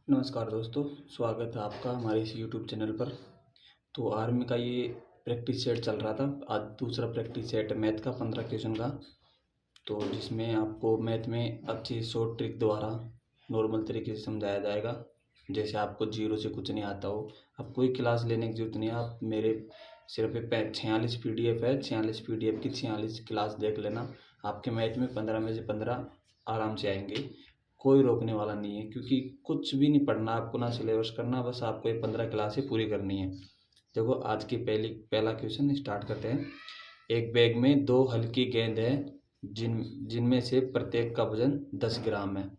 नमस्कार दोस्तों, स्वागत है आपका हमारे इस यूट्यूब चैनल पर। तो आर्मी का ये प्रैक्टिस सेट चल रहा था। आज दूसरा प्रैक्टिस सेट है मैथ का 15 क्वेश्चन का। तो जिसमें आपको मैथ में अच्छी शॉर्ट ट्रिक द्वारा नॉर्मल तरीके से समझाया जाएगा। जैसे आपको जीरो से कुछ नहीं आता हो, आप कोई क्लास लेने की जरूरत नहीं है। आप मेरे सिर्फ 46 PDF है, 46 PDF की 46 क्लास देख लेना। आपके मैथ में 15 में से 15 आराम से आएंगे। कोई रोकने वाला नहीं है, क्योंकि कुछ भी नहीं पढ़ना आपको, ना सिलेबस करना, बस आपको ये 15 क्लासें पूरी करनी है। देखो आज की पहला क्वेश्चन स्टार्ट करते हैं। एक बैग में दो हल्की गेंद है जिनमें से प्रत्येक का वजन 10 ग्राम है,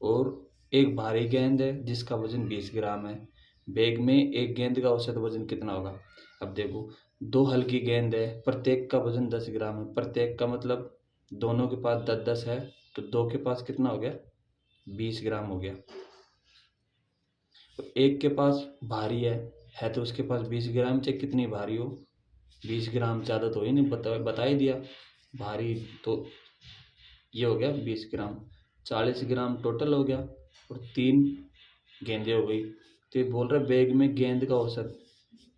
और एक भारी गेंद है जिसका वजन 20 ग्राम है। बैग में एक गेंद का औसत वजन कितना होगा? अब देखो, दो हल्की गेंद है, प्रत्येक का वजन 10 ग्राम है। प्रत्येक का मतलब दोनों के पास 10-10 है, तो दो के पास कितना हो गया? 20 ग्राम हो गया। तो एक के पास भारी है तो उसके पास 20 ग्राम, चाहे कितनी भारी हो 20 ग्राम ज़्यादा तो ही नहीं, बता ही दिया भारी। तो ये हो गया 20 ग्राम, 40 ग्राम टोटल हो गया, और 3 गेंदें हो गई। तो ये बोल रहा है बैग में गेंद का औसत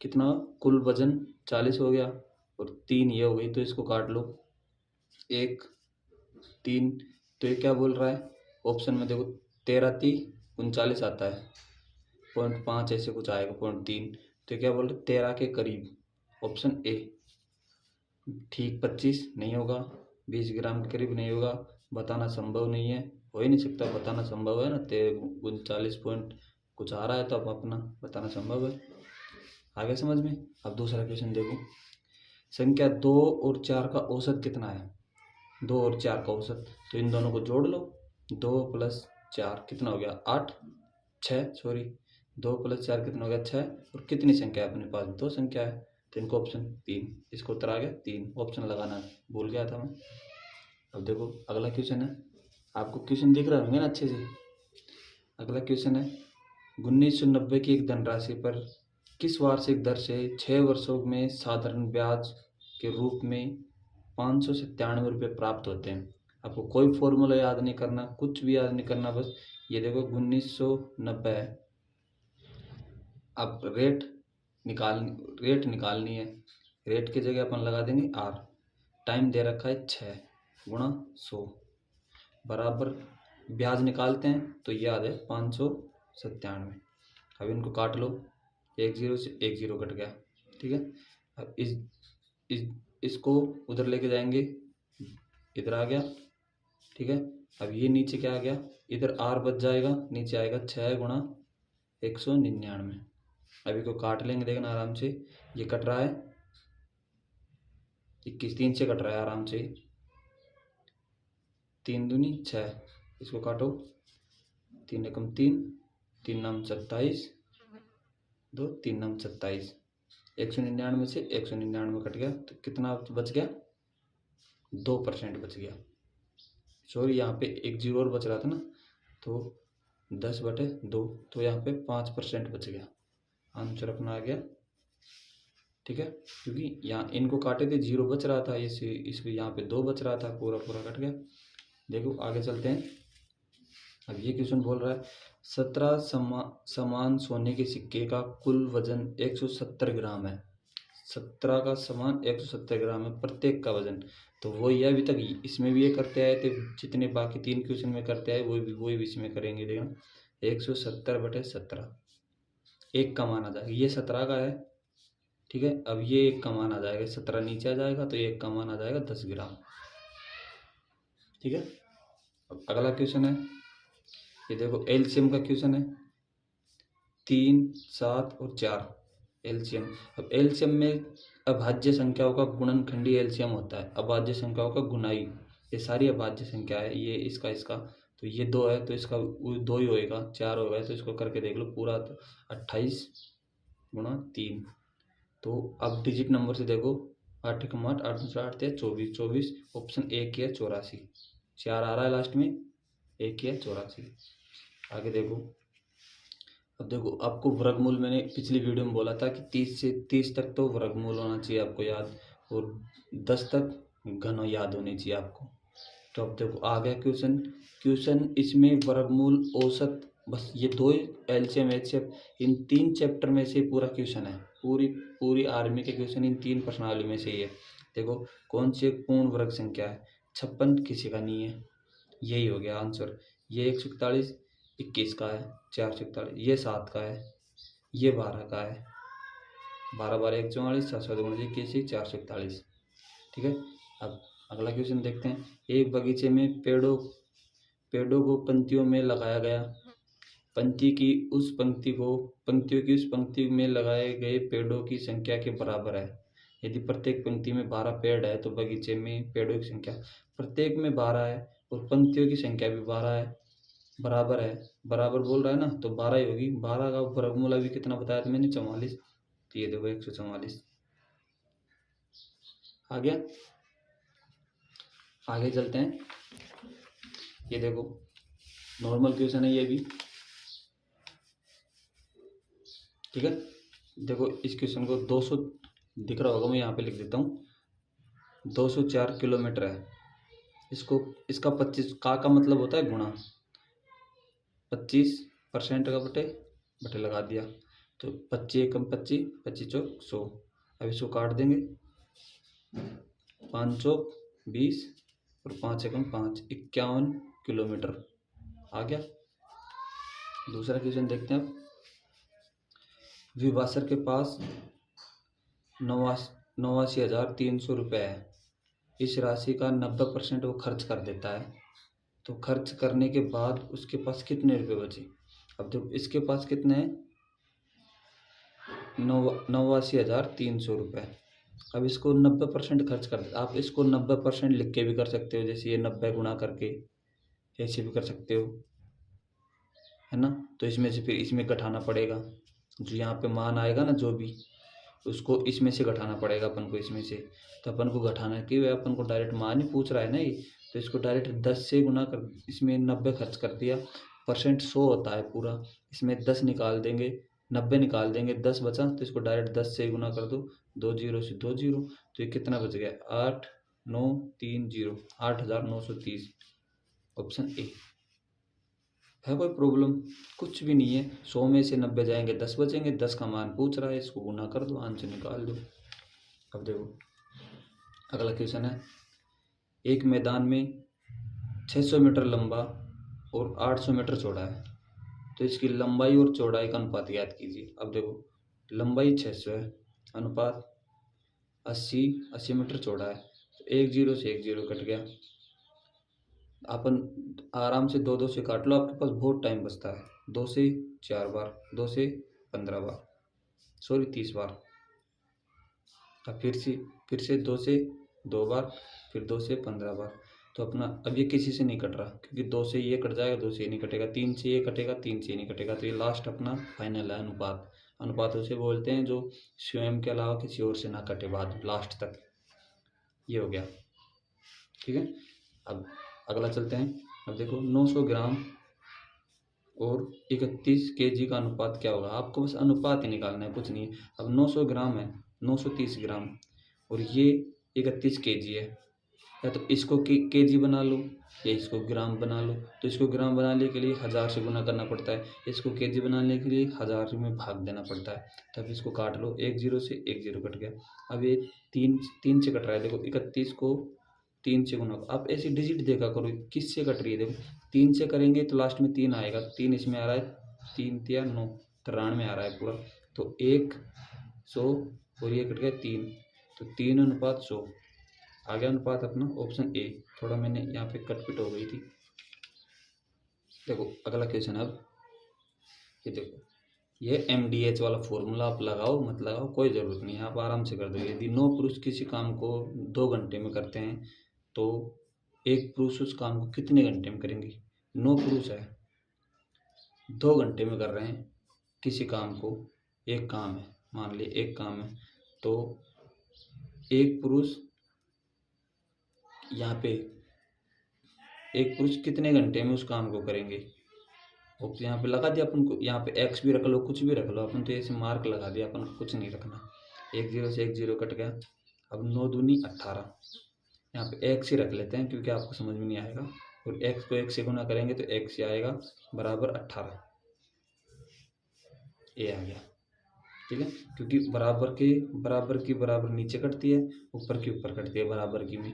कितना, कुल वजन 40 हो गया और 3 ये हो गई। तो इसको काट लो, 1 3। तो ये क्या बोल रहा है ऑप्शन में? देखो 13×3 = 39 आता है, 0.5 ऐसे कुछ आएगा, 0.3। तो क्या बोल रहे 13 के करीब, ऑप्शन ए। ठीक 25 नहीं होगा, 20 ग्राम के करीब नहीं होगा, बताना संभव नहीं है, हो ही नहीं सकता। बताना संभव है ना, 13×39 पॉइंट कुछ आ रहा है, तो अब अपना बताना संभव है। आगे समझ में। अब दूसरा क्वेश्चन देखो। संख्या 2 और 4 का औसत कितना है? 2 और 4 का औसत, तो इन दोनों को जोड़ लो। 2 + 4 कितना हो गया? 8 6 सॉरी 2 + 4 कितना हो गया? 6। और कितनी संख्या है अपने पास? 2 संख्या है, तो इनको ऑप्शन 3, इसको उत्तर आ गया 3। ऑप्शन लगाना भूल गया था मैं। अब देखो अगला क्वेश्चन है, आपको क्वेश्चन दिख रहा होंगे ना अच्छे से। अगला क्वेश्चन है, 1990 की एक धनराशि पर किस वार्षिक दर से 6 वर्षों में साधारण ब्याज के रूप में 597 रुपये प्राप्त होते हैं? आपको कोई फॉर्मूला याद नहीं करना, कुछ भी याद नहीं करना, बस ये देखो 1990 है। अब रेट निकालनी है। रेट की जगह अपन लगा देंगे R। टाइम दे रखा है 6 × 100 बराबर ब्याज निकालते हैं, तो याद है 597। अब इनको काट लो, 1 0 से 1 0 कट गया, ठीक है। अब इसको उधर लेके जाएंगे, इधर आ गया, ठीक है। अब ये नीचे क्या आ गया? इधर R बच जाएगा, नीचे आएगा 6 × 199। अभी को काट लेंगे, देखना आराम से। ये कट रहा है 21, 3 से कट रहा है आराम से, 3 दूनी 6, इसको काटो, 3 एकम 3, 3 9 27, 2 3 9 27। 199 से 199 कट गया, तो कितना बच गया? 2% बच गया। सॉरी यहाँ पे एक जीरो और बच रहा था ना, तो 10/2, तो यहाँ पे 5% बच गया। आंसर अपना आ गया, ठीक है। क्योंकि यहाँ इनको काटे थे, 0 बच रहा था, इसको यहाँ पे 2 बच रहा था, पूरा पूरा कट गया। देखो आगे चलते हैं। अब ये क्वेश्चन बोल रहा है 17 समान सोने के सिक्के का कुल वजन 170 ग्राम है। 17 का समान 170 ग्राम है, प्रत्येक का वजन। तो वही है, अभी तक इसमें भी ये करते आए थे, जितने बाकी 3 क्वेश्चन में करते आए वही भी इसमें करेंगे। देखना 170/17, एक का मान आ जाएगा, ये 17 का है, ठीक है। अब ये एक का मान आ जाएगा, 17 नीचे आ जाएगा, तो एक का मान आ जाएगा 10 ग्राम, ठीक है। अब अगला क्वेश्चन है, ये देखो एलसीएम का क्वेश्चन है। 3 7 और 4 एलसीएम। अब एलसीएम में अभाज्य संख्याओं का गुणनखंडी एलसीएम होता है, अभाज्य संख्याओं का गुणाई। ये सारी अभाज्य संख्या है, ये इसका तो ये 2 है, तो इसका 2 ही होएगा। 4 हो गए, तो इसको करके देख लो पूरा, तो 28×3। तो अब डिजिट नंबर से देखो, 8 × 8 8 × 8 = 24, 24। ऑप्शन ए की है 84, 4 आ रहा है लास्ट में, एक की है 84। आगे देखो, अब देखो आपको वर्गमूल, मैंने पिछली वीडियो में बोला था कि 30 तक तो वर्गमूल होना चाहिए आपको याद, और 10 तक घन याद होने चाहिए आपको। तो अब देखो आ गया क्वेश्चन। इसमें वर्गमूल औसत बस ये दो एलसीएम एचसीएफ, इन 3 चैप्टर में से पूरा क्वेश्चन है। पूरी आर्मी के क्वेश्चन इन 3 प्रश्नावली में से ही है। देखो कौन सी एक पूर्ण वर्ग संख्या है, 56 किसी का नहीं है, यही हो गया आंसर। ये 141 21 का है, 441, ये 7 का है, ये 12 का है, 12 12 144, 7 7 21, 441। ठीक है। अब अगला क्वेश्चन देखते हैं। एक बगीचे में पेड़ों को पंक्तियों में लगाया गया। पंक्तियों की उस पंक्ति में लगाए गए पेड़ों की संख्या के बराबर है। यदि प्रत्येक पंक्ति में 12 पेड़ है तो बगीचे में पेड़ों की संख्या प्रत्येक में 12 है और पंक्तियों की संख्या भी 12 है, बराबर है। बराबर बोल रहा है ना, तो 12 ही होगी। 12 का वर्गमूल अभी कितना बताया था मैंने, 44। तो ये देखो 144 आ गया। आगे चलते हैं। ये देखो नॉर्मल क्वेश्चन है ये भी। ठीक है। देखो इस क्वेश्चन को 200 दिख रहा होगा, मैं यहाँ पे लिख देता हूँ। 204 किलोमीटर है। इसका 25 का मतलब होता है गुणा, 25% का बटे लगा दिया, तो 25 एकम 25, 25 चौक 100। अब इसको काट देंगे, 5 चौक 20 और 5 एकम 5, 51 किलोमीटर आ गया। दूसरा क्वेश्चन देखते हैं अब। विभासर के पास 89,300 रुपये है। इस राशि का 90% वो खर्च कर देता है, तो खर्च करने के बाद उसके पास कितने रुपए बचे। अब देखो इसके पास कितने हैं, 89,300 रुपये। अब इसको 90% खर्च कर, आप इसको 90% लिख के भी कर सकते हो, जैसे ये 90 गुणा करके ऐसे भी कर सकते हो, है ना। तो इसमें से फिर इसमें घटाना पड़ेगा, जो यहाँ पे मान आएगा ना जो भी, उसको इसमें से घटाना पड़ेगा अपन को इसमें से। तो अपन को घटाना कि वह अपन को डायरेक्ट मान ही पूछ रहा है ना ये, तो इसको डायरेक्ट 10 से गुना कर, इसमें 90 खर्च कर दिया, परसेंट 100 होता है पूरा, इसमें 10 निकाल देंगे, 90 निकाल देंगे, 10 बचा, तो इसको डायरेक्ट 10 से गुना कर दो, 2 जीरो से 2 जीरो, तो ये कितना बच गया, 8,930, 8,930। ऑप्शन ए है। कोई प्रॉब्लम कुछ भी नहीं है। 100 में से 90 जाएंगे, 10 बचेंगे, 10 का मान पूछ रहा है, इसको गुना कर दो, आंसर निकाल दो। अब देखो अगला क्वेश्चन है। एक मैदान में 600 मीटर लंबा और 800 मीटर चौड़ा है, तो इसकी लंबाई और चौड़ाई का अनुपात याद कीजिए। अब देखो लंबाई 600 है, अनुपात 80 मीटर चौड़ा है, तो 1 जीरो से 1 जीरो कट गया। अपन आराम से 2 2 से काट लो, आपके पास बहुत टाइम बचता है। 2 से 4 बार, 2 से 15 बार, सॉरी 30 बार। अब फिर से 2 से 2 बार, फिर 2 से 15 बार। तो अपना अब ये किसी से नहीं कट रहा, क्योंकि 2 से ये कट जाएगा, 2 से ये नहीं कटेगा, 3 से ये कटेगा, 3 से ये नहीं कटेगा, तो ये लास्ट अपना फाइनल है अनुपात। अनुपात उसे बोलते हैं जो स्वयं के अलावा किसी और से ना कटे बाद लास्ट तक। ये हो गया। ठीक है। अब अगला चलते हैं। अब देखो 900 ग्राम और 31 केजी का अनुपात क्या होगा। आपको बस अनुपात ही निकालना है, कुछ नहीं है। अब 900 ग्राम है, 930 ग्राम, और ये 31 केजी है, या तो इसको केजी बना लो या इसको ग्राम बना लो। तो इसको ग्राम बनाने के लिए 1000 से गुना करना पड़ता है, इसको केजी बनाने के लिए 1000 में भाग देना पड़ता है। तब इसको काट लो, 1 जीरो से 1 जीरो कट गया। अब ये 3 से कट रहा है, देखो 31 को 3 से गुना। आप ऐसी डिजिट देखा करो किस से कट रही है। देखो 3 से करेंगे तो लास्ट में 3 आएगा, 3 इसमें आ रहा है, 3 तिया 9, 93 आ रहा है पूरा। तो 100 और ये कट गया 3, तो 3:100 आ गया अनुपात अपना, ऑप्शन ए। थोड़ा मैंने यहाँ पे कटपिट हो गई थी। देखो अगला क्वेश्चन। अब ये देखो, ये MDH वाला फॉर्मूला आप लगाओ मत लगाओ कोई ज़रूरत नहीं है, आप आराम से कर दो। यदि 9 पुरुष किसी काम को 2 घंटे में करते हैं तो 1 पुरुष उस काम को कितने घंटे में करेंगे। 9 पुरुष है, 2 घंटे में कर रहे हैं किसी काम को, एक काम है, मान ली एक काम है, तो 1 पुरुष यहाँ पे 1 पुरुष कितने घंटे में उस काम को करेंगे। और यहाँ पे लगा दिया अपन को, यहाँ पे एक्स भी रख लो, कुछ भी रख लो, अपन तो ऐसे मार्क लगा दिया, अपन को कुछ नहीं रखना। 1 जीरो से 1 जीरो कट गया। अब 9 दूनी 18, यहाँ पे एक्स ही रख लेते हैं क्योंकि आपको समझ में नहीं आएगा, और एक्स को 1 से गुना करेंगे तो एक्स ही आएगा बराबर 18। ए आ गया। ठीक है, क्योंकि बराबर के बराबर की बराबर नीचे कटती है, ऊपर की ऊपर कटती है बराबर की में।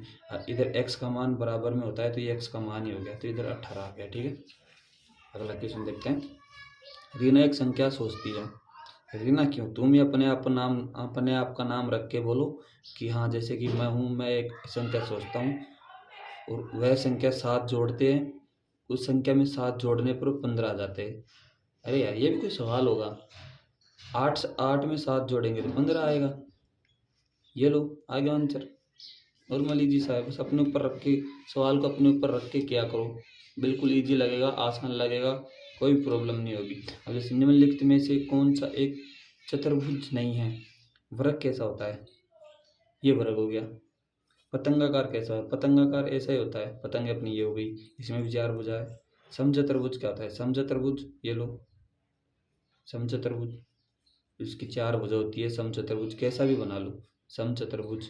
इधर x का मान बराबर में होता है तो ये x का मान ही हो गया, तो इधर 18 आ गया। ठीक है, अगला क्वेश्चन देखते हैं। रीना एक संख्या सोचती है। रीना क्यों? तुम ही अपने आप का नाम रख के बोलो कि हाँ, जैसे कि मैं एक संख्या सोचता हूँ और वह संख्या 7 जोड़ते हैं, उस संख्या में 7 जोड़ने पर 15 आ जाते हैं। अरे यार, ये भी कोई सवाल होगा? 8 में 7 जोड़ेंगे तो 15 आएगा। ये लो, आ गया आंसर। नॉर्मल इजी सा है, बस अपने ऊपर रख के सवाल को अपने ऊपर रख के क्या करो, बिल्कुल इजी लगेगा, आसान लगेगा, कोई प्रॉब्लम नहीं होगी। अब जैसे निम्नलिखित में से कौन सा एक चतुर्भुज नहीं है? वर्ग कैसा होता है? ये वर्ग हो गया। पतंगाकार कैसा है? पतंगाकार ऐसा ही होता है, पतंग अपनी ये हो गई, इसमें भी 4 भुजा है। समचतुर्भुज क्या होता है? समचतुर्भुज ये लो, समचतुर्भुज इसकी 4 भुजा होती है। समचतुर्भुज कैसा भी बना लो, समचतुर्भुज,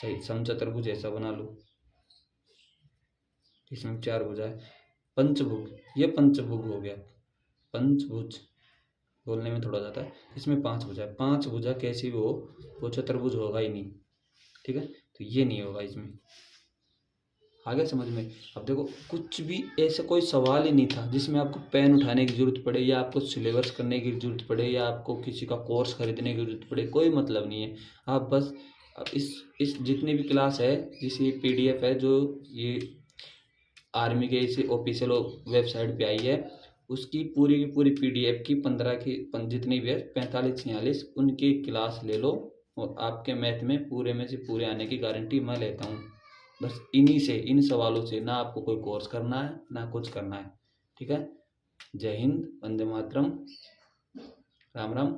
चाहे समचतुर्भुज ऐसा बना लो, इसमें 4 भुजा है। पंचभुज, ये पंचभुज हो गया, पंचभुज बोलने में थोड़ा जाता है, इसमें 5 भुजा है। 5 भुजा कैसी भी हो, वो चतुर्भुज होगा ही नहीं। ठीक है, तो ये नहीं होगा इसमें। आ गया समझ में? अब देखो, कुछ भी ऐसा कोई सवाल ही नहीं था जिसमें आपको पेन उठाने की जरूरत पड़े, या आपको सिलेबस करने की जरूरत पड़े, या आपको किसी का कोर्स खरीदने की जरूरत पड़े, कोई मतलब नहीं है। आप बस अब इस जितनी भी क्लास है, जिस ये PDF है जो ये आर्मी के इस ऑफिशियल वेबसाइट पे आई है, उसकी पूरी की पूरी PDF की 15 की जितनी भी है 45-46 उनकी क्लास ले लो, और आपके मैथ में पूरे में से पूरे आने की गारंटी मैं लेता हूँ। बस इन्हीं से, इन सवालों से, ना आपको कोई कोर्स करना है ना कुछ करना है। ठीक है, जय हिंद, वंदे मातरम, राम राम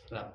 राम।